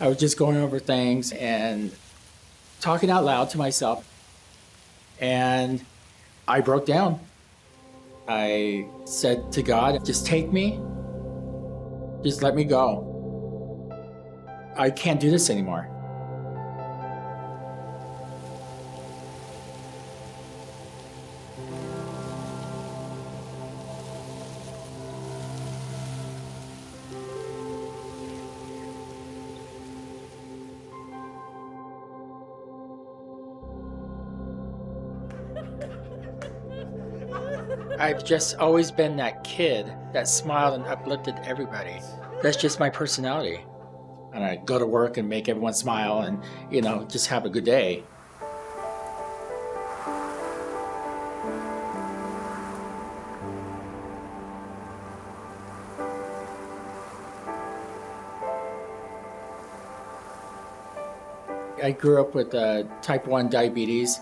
I was just going over things and talking out loud to myself. And I broke down. I said to God, just take me. Just let me go. I can't do this anymore. I've just always been that kid that smiled and uplifted everybody. That's just my personality. And I go to work and make everyone smile and, just have a good day. I grew up with type 1 diabetes.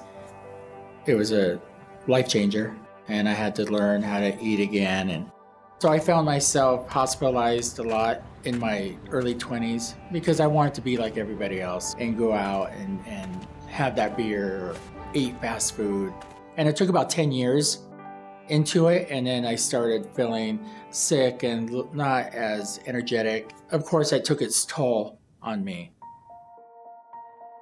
It was a life changer. And I had to learn how to eat again. And so I found myself hospitalized a lot in my early 20s because I wanted to be like everybody else and go out and have that beer or eat fast food. And it took about 10 years into it. And then I started feeling sick and not as energetic. Of course, it took its toll on me.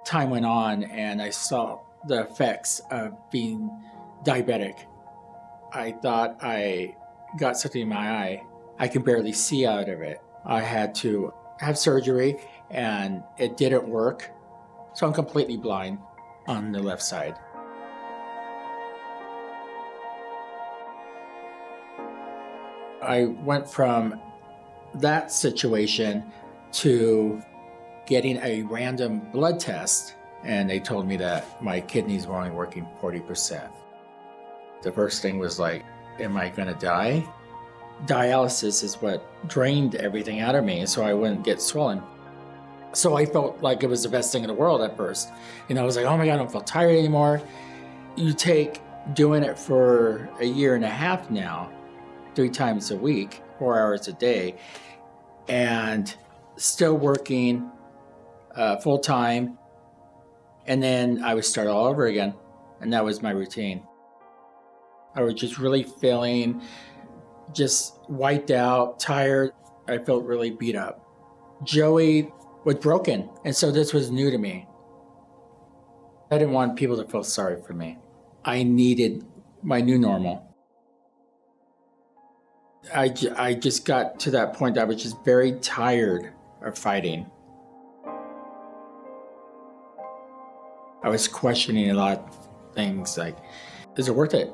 Time went on and I saw the effects of being diabetic. I thought I got something in my eye. I could barely see out of it. I had to have surgery and it didn't work. So I'm completely blind on the left side. I went from that situation to getting a random blood test, and they told me that my kidneys were only working 40%. The first thing was like, am I going to die? Dialysis is what drained everything out of me so I wouldn't get swollen. So I felt like it was the best thing in the world at first. I was like, oh my God, I don't feel tired anymore. You take doing it for a year and a half now, 3 times a week, 4 hours a day, and still working full time. And then I would start all over again. And that was my routine. I was just really feeling just wiped out, tired. I felt really beat up. Joey was broken. And so this was new to me. I didn't want people to feel sorry for me. I needed my new normal. I just got to that point that I was just very tired of fighting. I was questioning a lot of things like, is it worth it?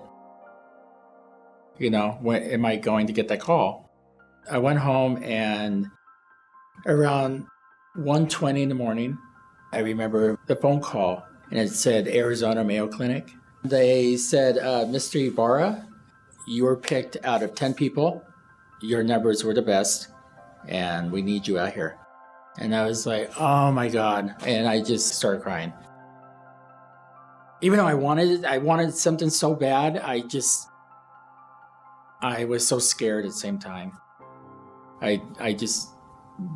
When am I going to get that call? I went home and around 1:20 in the morning, I remember the phone call and it said Arizona Mayo Clinic. They said, Mr. Ibarra, you were picked out of 10 people. Your numbers were the best and we need you out here. And I was like, oh my God. And I just started crying. Even though I wanted something so bad, I was so scared at the same time. I just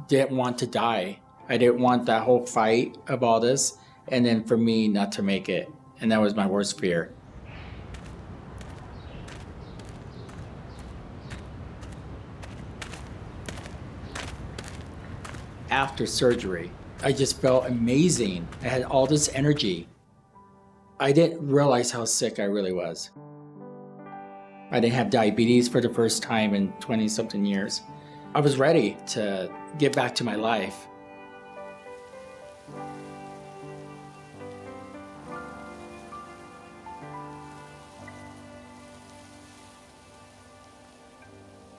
didn't want to die. I didn't want that whole fight of all this, and then for me not to make it. And that was my worst fear. After surgery, I just felt amazing. I had all this energy. I didn't realize how sick I really was. I didn't have diabetes for the first time in 20-something years. I was ready to get back to my life.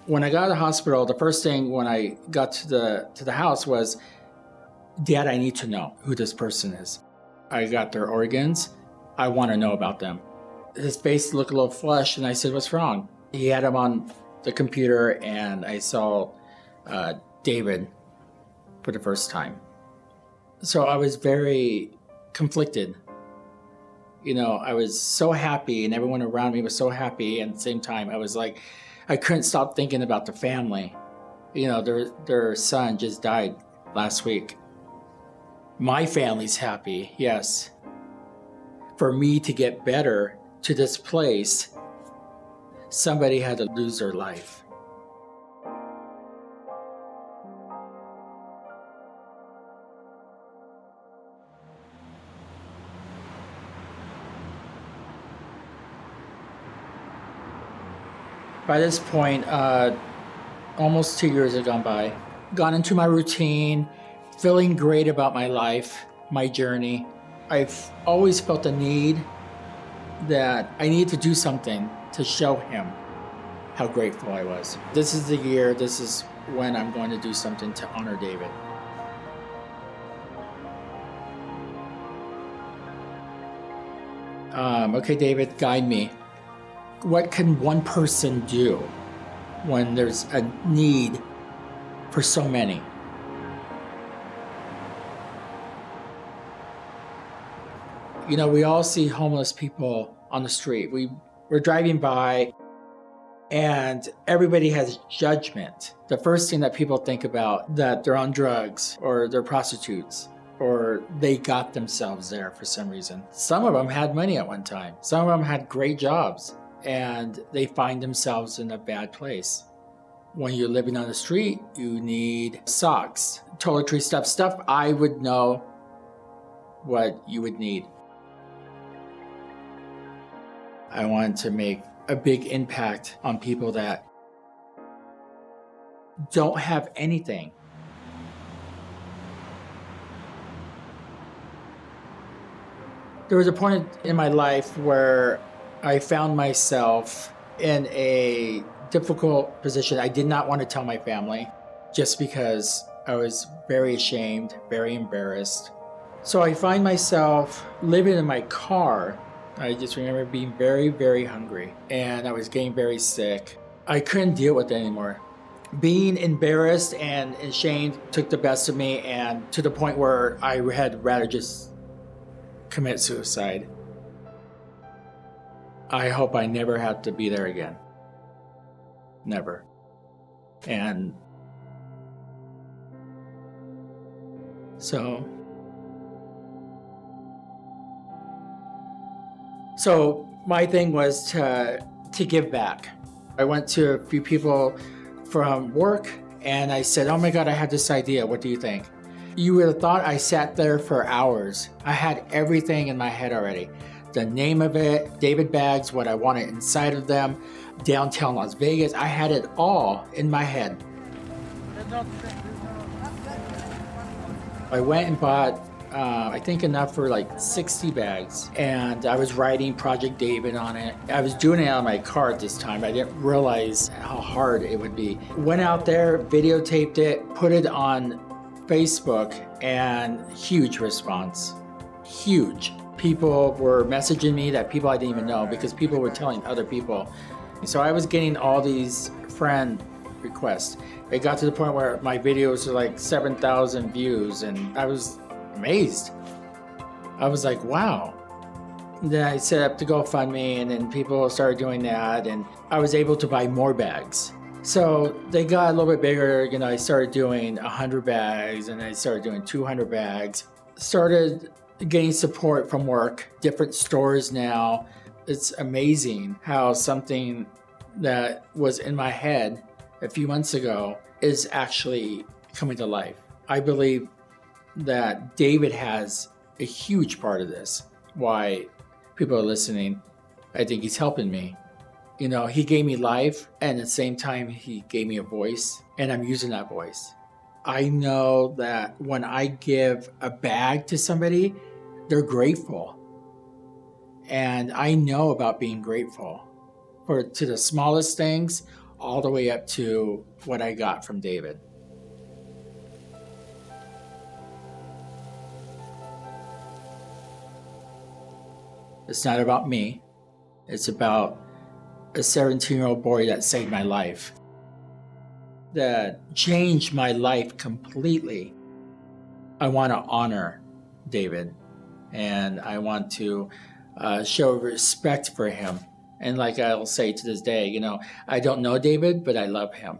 When I got out of the hospital, the first thing when I got to the house was, Dad, I need to know who this person is. I got their organs. I want to know about them. His face looked a little flushed, and I said, what's wrong? He had him on the computer, and I saw David for the first time. So I was very conflicted. I was so happy, and everyone around me was so happy, and at the same time, I was like, I couldn't stop thinking about the family. Their son just died last week. My family's happy, yes. For me to get better to this place, somebody had to lose their life. By this point, almost 2 years had gone by. Gone into my routine, feeling great about my life, my journey. I've always felt the need that I need to do something to show him how grateful I was. This is the year, this is when I'm going to do something to honor David. Okay, David, guide me. What can one person do when there's a need for so many? You know, we all see homeless people on the street. We're driving by and everybody has judgment. The first thing that people think about that they're on drugs or they're prostitutes or they got themselves there for some reason. Some of them had money at one time. Some of them had great jobs and they find themselves in a bad place. When you're living on the street, you need socks, toiletry stuff I would know what you would need. I wanted to make a big impact on people that don't have anything. There was a point in my life where I found myself in a difficult position. I did not want to tell my family just because I was very ashamed, very embarrassed. So I find myself living in my car. I just remember being very, very hungry and I was getting very sick. I couldn't deal with it anymore. Being embarrassed and ashamed took the best of me, and to the point where I had rather just commit suicide. I hope I never have to be there again. Never. And so my thing was to give back. I went to a few people from work and I said, oh my God, I had this idea. What do you think? You would have thought I sat there for hours. I had everything in my head already. The name of it, David bags, what I wanted inside of them, downtown Las Vegas. I had it all in my head. I went and bought, I think enough for like 60 bags. And I was writing Project David on it. I was doing it on my car at this time. I didn't realize how hard it would be. Went out there, videotaped it, put it on Facebook, and huge response. Huge. People were messaging me that people I didn't even know because people were telling other people. So I was getting all these friend requests. It got to the point where my videos were like 7,000 views and I was amazed. I was like, wow. Then I set up the GoFundMe and then people started doing that and I was able to buy more bags. So they got a little bit bigger. You know, I started doing 100 bags and I started doing 200 bags. Started getting support from work, different stores now. It's amazing how something that was in my head a few months ago is actually coming to life. I believe that David has a huge part of this, why people are listening. I think he's helping me. You know, he gave me life and at the same time he gave me a voice and I'm using that voice. I know that when I give a bag to somebody, they're grateful. And I know about being grateful to the smallest things all the way up to what I got from David. It's not about me. It's about a 17-year-old boy that saved my life, that changed my life completely. I want to honor David and I want to show respect for him. And like I'll say to this day, you know, I don't know David, but I love him.